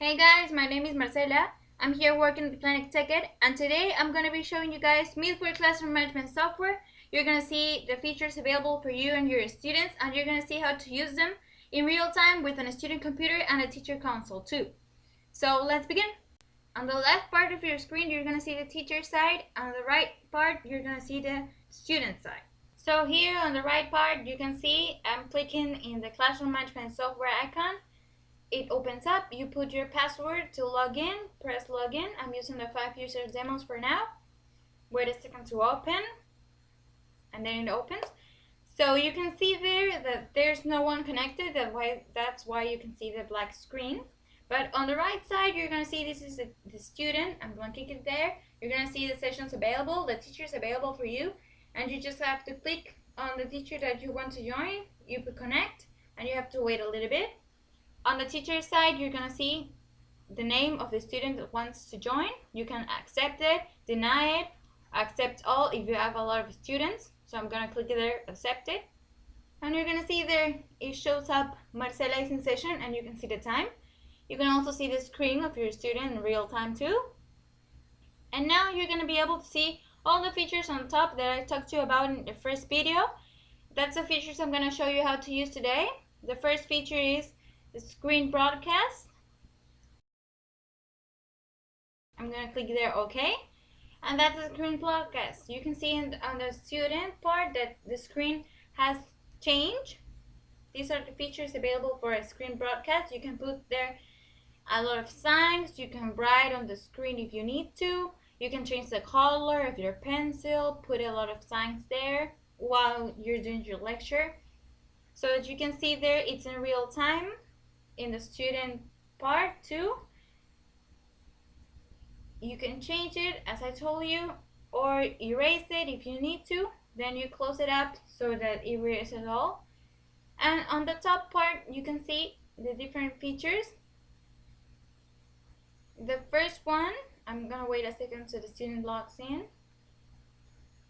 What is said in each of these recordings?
Hey guys, my name is Marcela. I'm here working at Planet Ticket, and today I'm going to be showing you guys Mythware classroom management software. You're going to see the features available for you and your students, and you're going to see how to use them in real time with a student computer and a teacher console too. So let's begin. On the left part of your screen, you're going to see the teacher side. On the right part, you're going to see the student side. So here on the right part, you can see I'm clicking in the classroom management software icon. It opens up, you put your password to log in, press login. I'm using the 5 user demos for now. Wait a second to open, and then it opens. So you can see there that there's no one connected, that's why you can see the black screen. But on the right side, you're going to see this is the student. I'm going to click it there. You're going to see the sessions available, the teachers available for you, and you just have to click on the teacher that you want to join. You put connect, and you have to wait a little bit. On the teacher side, you're going to see the name of the student that wants to join. You can accept it, deny it, accept all if you have a lot of students. So I'm going to click there, accept it. And you're going to see there, it shows up Marcela is in session, and you can see the time. You can also see the screen of your student in real time too. And now you're going to be able to see all the features on top that I talked to you about in the first video. That's the features I'm going to show you how to use today. The first feature is the screen broadcast. I'm going to click there, OK. And that's the screen broadcast. You can see on the student part that the screen has changed. These are the features available for a screen broadcast. You can put there a lot of signs. You can write on the screen if you need to. You can change the color of your pencil, put a lot of signs there while you're doing your lecture. So that you can see there, it's in real time. In the student part too, you can change it as I told you, or erase it if you need to. Then you close it up so that it erases all. And on the top part, you can see the different features. The first one, I'm gonna wait a second so the student logs in.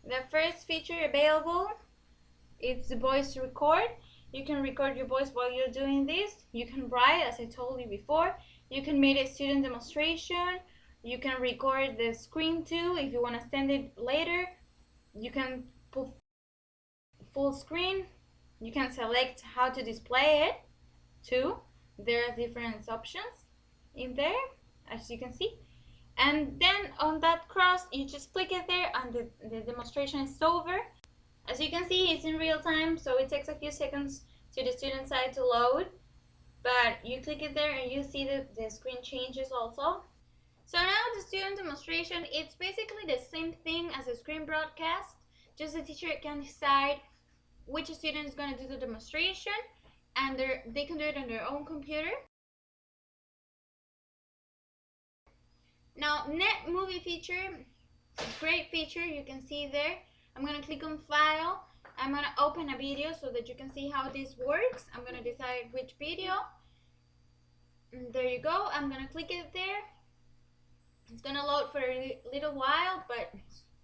The first feature available is the voice record. You can record your voice while you're doing this. You can write, as I told you before. You can make a student demonstration. You can record the screen too if you want to send it later. You can put full screen. You can select how to display it too. There are different options in there, as you can see. And then on that cross, you just click it there and the demonstration is over. As you can see, it's in real time, so it takes a few seconds to the student side to load. But you click it there and you see the screen changes also. So now the student demonstration, it's basically the same thing as a screen broadcast. Just the teacher can decide which student is going to do the demonstration, and they can do it on their own computer. Now, net movie feature, great feature, you can see there. I'm going to click on File. I'm going to open a video so that you can see how this works. I'm going to decide which video. And there you go. I'm going to click it there. It's going to load for a little while, but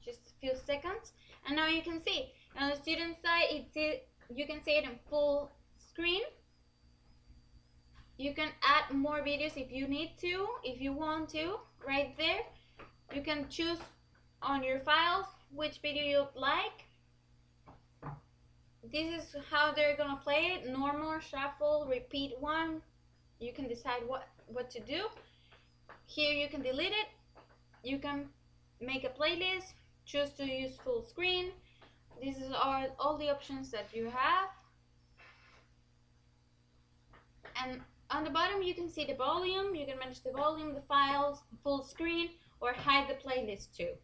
just a few seconds. And now you can see. On the student side, you can see it in full screen. You can add more videos if you need to, if you want to, right there. You can choose on your files which video you'd like. This is how they're gonna play it: normal, shuffle, repeat one. You can decide what to do. Here you can delete it. You can make a playlist, choose to use full screen. These are all the options that you have. And on the bottom you can see the volume. You can manage the volume, the files, full screen, or hide the playlist too.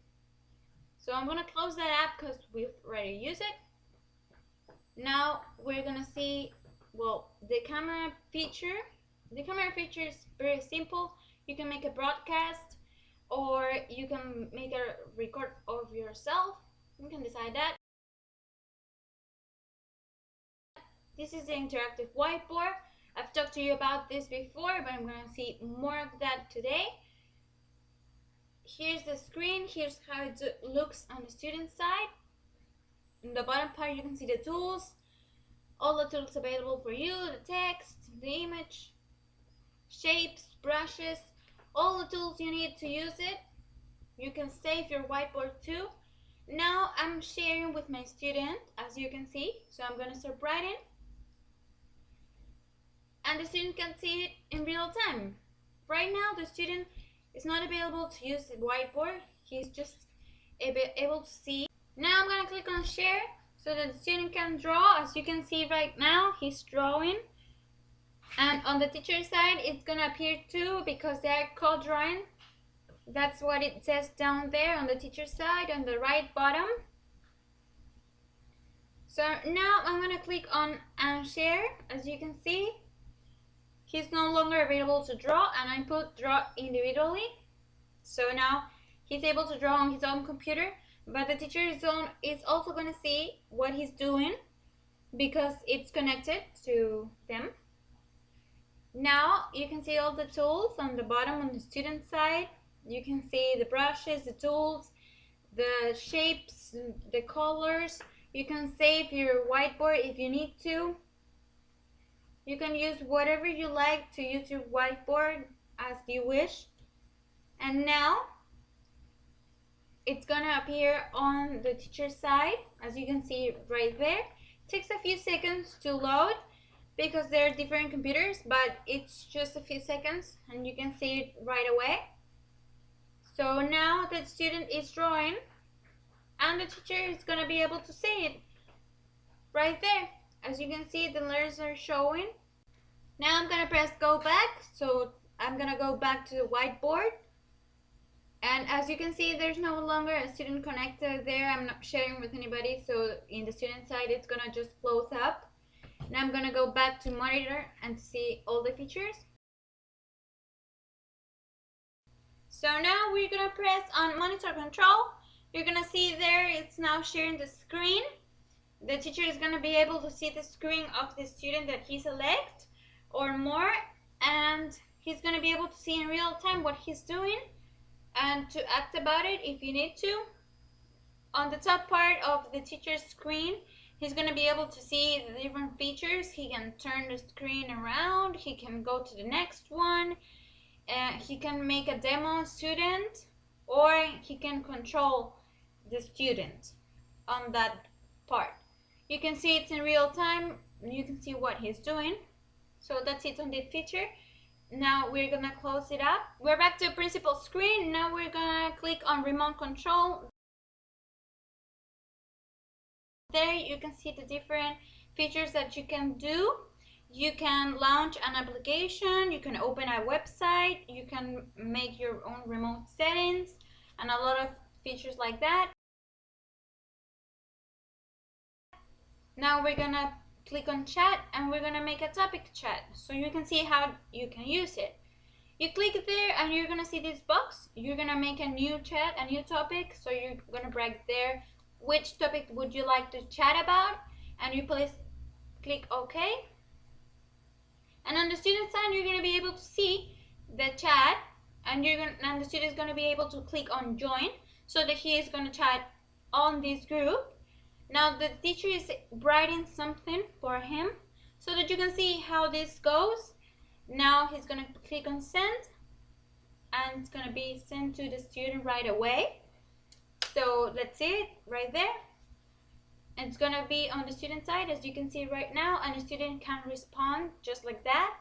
So I'm going to close that app because we've already used it. Now we're going to see, well, the camera feature. The camera feature is very simple. You can make a broadcast, or you can make a record of yourself. You can decide that. This is the interactive whiteboard. I've talked to you about this before, but I'm going to see more of that today. Here's the screen. Here's how it looks on the student side. In the bottom part, you can see the tools, all the tools available for you, the text, the image, shapes, brushes, all the tools you need to use it. You can save your whiteboard too. Now I'm sharing with my student, as you can see. So I'm going to start writing, and the student can see it in real time. Right now the student is not available to use the whiteboard. He's just able to see. Now I'm going to click on share so that the student can draw. As you can see right now, he's drawing. And on the teacher side, it's going to appear too because they are co-drawing. That's what it says down there on the teacher side on the right bottom. So now I'm going to click on share. As you can see, he's no longer available to draw, and I put draw individually. So now he's able to draw on his own computer, but the teacher is also going to see what he's doing because it's connected to them. Now you can see all the tools on the bottom on the student side. You can see the brushes, the tools, the shapes, the colors. You can save your whiteboard if you need to. You can use whatever you like to use your whiteboard as you wish. And now it's gonna appear on the teacher side, as you can see right there. It takes a few seconds to load because they're different computers, but it's just a few seconds and you can see it right away. So now the student is drawing and the teacher is going to be able to see it right there. As you can see, the letters are showing. Now I'm going to press go back. So I'm going to go back to the whiteboard. And as you can see, there's no longer a student connected there. I'm not sharing with anybody. So in the student side, it's going to just close up. Now I'm going to go back to monitor and see all the features. So now we're going to press on monitor control. You're going to see there it's now sharing the screen. The teacher is going to be able to see the screen of the student that he selects or more, and he's going to be able to see in real time what he's doing and to act about it if you need to. On the top part of the teacher's screen, he's going to be able to see the different features. He can turn the screen around, he can go to the next one. He can make a demo student, or he can control the student on that part. You can see it's in real time. You can see what he's doing. So that's it on this feature. Now we're gonna close it up. We're back to principal screen. Now we're gonna click on remote control. There you can see the different features that you can do. You can launch an application, you can open a website, you can make your own remote settings, and a lot of features like that. Now we're gonna click on chat and we're gonna make a topic chat so you can see how you can use it. You click there and you're gonna see this box. You're gonna make a new chat, a new topic. So you're gonna write there which topic would you like to chat about, and you please click OK. And on the student side, you're going to be able to see the chat, and the student is going to be able to click on join so that he is going to chat on this group. Now the teacher is writing something for him so that you can see how this goes. Now he's going to click on send, and it's going to be sent to the student right away. So let's see it right there. It's going to be on the student side, as you can see right now, and the student can respond just like that,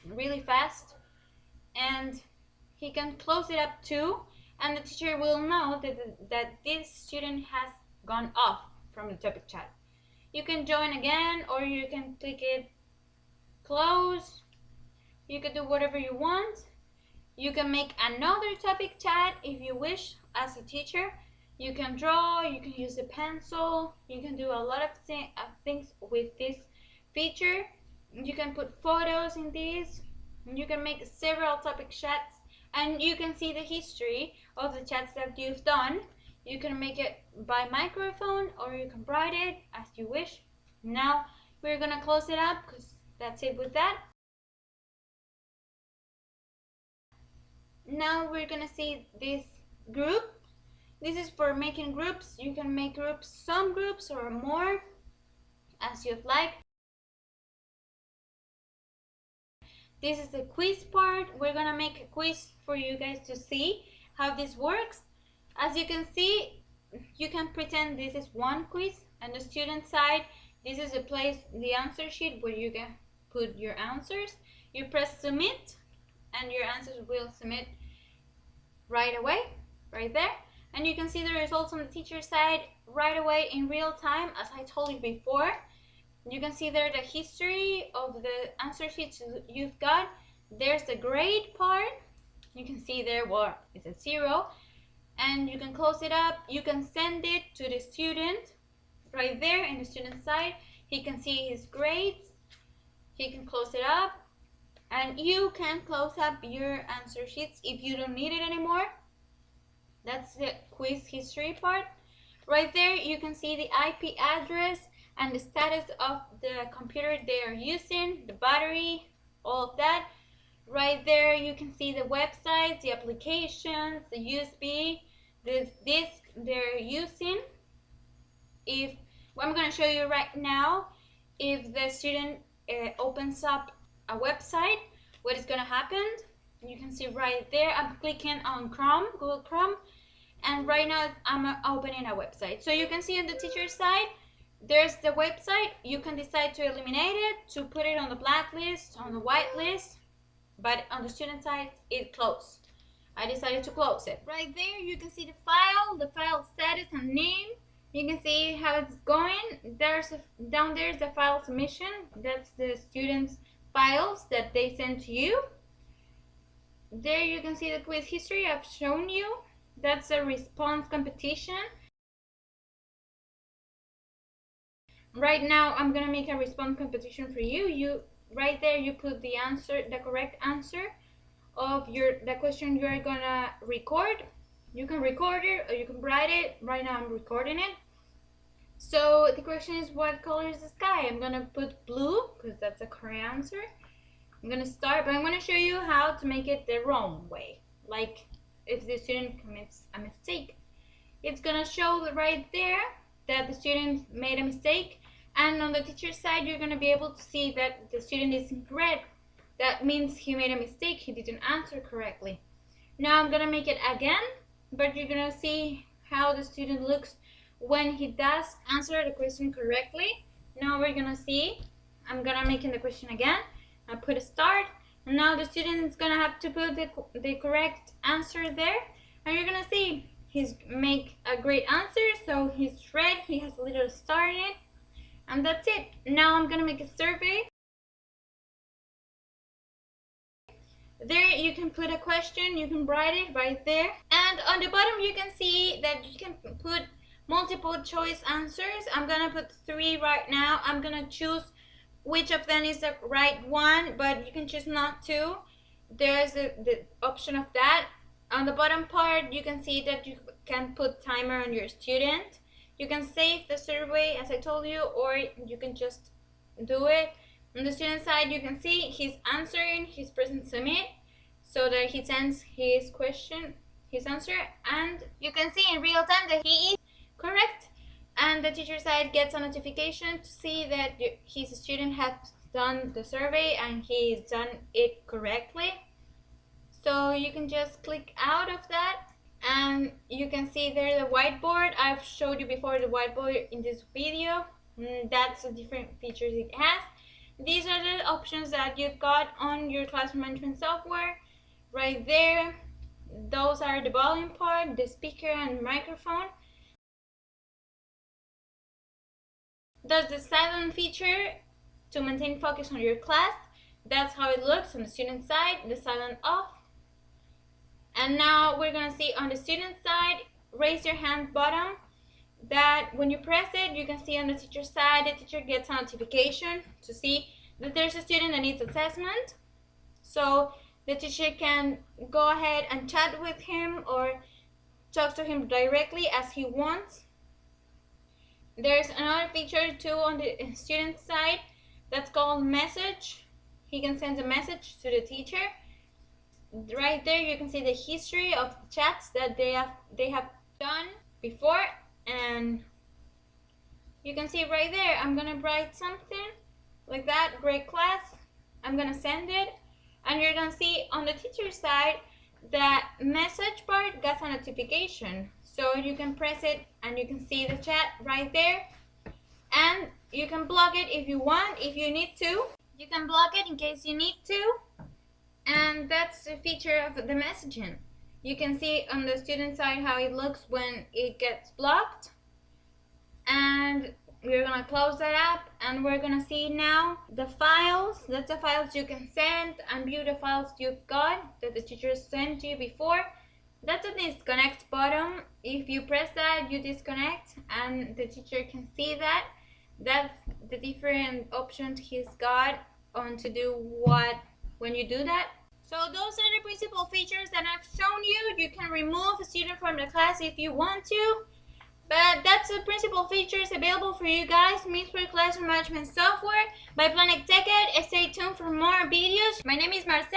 really fast. And he can close it up too, and the teacher will know that this student has gone off from the topic chat. You can join again, or you can click it close. You can do whatever you want. You can make another topic chat if you wish as a teacher. You can draw, you can use a pencil, you can do a lot of things with this feature. You can put photos in this, you can make several topic chats, and you can see the history of the chats that you've done. You can make it by microphone, or you can write it as you wish. Now we're gonna close it up because that's it with that. Now we're gonna see this group. This is for making groups. You can make groups, some groups or more, as you'd like. This is the quiz part. We're gonna make a quiz for you guys to see how this works. As you can see, you can pretend this is one quiz, and the student side, this is the answer sheet where you can put your answers. You press submit, and your answers will submit right away, right there. And you can see the results on the teacher side right away in real time, as I told you before. You can see there the history of the answer sheets you've got. There's the grade part. You can see there, well, it's a 0. And you can close it up. You can send it to the student right there in the student side. He can see his grades. He can close it up. And you can close up your answer sheets if you don't need it anymore. That's the quiz history part. Right there, you can see the IP address and the status of the computer they are using, the battery, all of that. Right there, you can see the websites, the applications, the USB, the disk they're using. I'm going to show you right now, if the student opens up a website, what is going to happen. You can see right there, I'm clicking on Chrome, Google Chrome, and right now I'm opening a website. So you can see on the teacher side, there's the website. You can decide to eliminate it, to put it on the blacklist, on the whitelist, but on the student side, it closed. I decided to close it. Right there, you can see the file status and name. You can see how it's going. Down there's the file submission. That's the students' files that they send to you. There you can see the quiz history I've shown you. That's a response competition. Right now, I'm gonna make a response competition for you. Right there, you put the answer, the correct answer of the question you're gonna record. You can record it or you can write it. Right now, I'm recording it. So the question is, what color is the sky? I'm gonna put blue because that's a correct answer. I'm gonna start, but I'm gonna show you how to make it the wrong way. Like if the student commits a mistake, it's gonna show right there that the student made a mistake, and on the teacher side you're gonna be able to see that the student is in red. That means he made a mistake, he didn't answer correctly. Now I'm gonna make it again, but you're gonna see how the student looks when he does answer the question correctly. Now we're gonna see, I'm gonna make the question again. I put a start, and now the student is gonna have to put the correct answer there, and you're gonna see he's make a great answer. So he's red, he has a little star in it, and that's it. Now I'm gonna make a survey. There you can put a question, you can write it right there, and on the bottom you can see that you can put multiple choice answers. I'm gonna put 3 right now. I'm gonna choose which of them is the right one, but you can choose not to. There's the option of that. On the bottom part, you can see that you can put timer on your student. You can save the survey as I told you, or you can just do it. On the student side, you can see he's answering, he's pressing submit, so that he sends his question, his answer, and you can see in real time that he is correct. And the teacher side gets a notification to see that his student has done the survey and he's done it correctly. So you can just click out of that, and you can see there the whiteboard. I've showed you before the whiteboard in this video. That's the different features it has. These are the options that you've got on your classroom management software. Right there, those are the volume part, the speaker and microphone. There's the silent feature to maintain focus on your class. That's how it looks on the student side, the silent off. And now we're gonna see on the student side, raise your hand button, that when you press it, you can see on the teacher side, the teacher gets a notification to see that there's a student that needs assessment. So the teacher can go ahead and chat with him or talk to him directly as he wants. There's another feature too on the student side that's called message. He can send a message to the teacher. Right there you can see the history of the chats that they have done before, and you can see right there, I'm gonna write something like that, great class. I'm gonna send it, and you're gonna see on the teacher side that message bar got a notification, so you can press it and you can see the chat right there, and you can block it if you want. If you need to, you can block it in case you need to. And that's the feature of the messaging. You can see on the student side how it looks when it gets blocked. And we're gonna close that up, and we're gonna see now the files. That's the files you can send and view the files you've got that the teacher sent you before. That's a disconnect button. If you press that, you disconnect and the teacher can see that. That's the different options he's got on to do what when you do that. So those are the principal features that I've shown you. You can remove a student from the class if you want to. But that's the principal features available for you guys. Mythware Classroom Management Software by Planet TechEd. Stay tuned for more videos. My name is Marcela.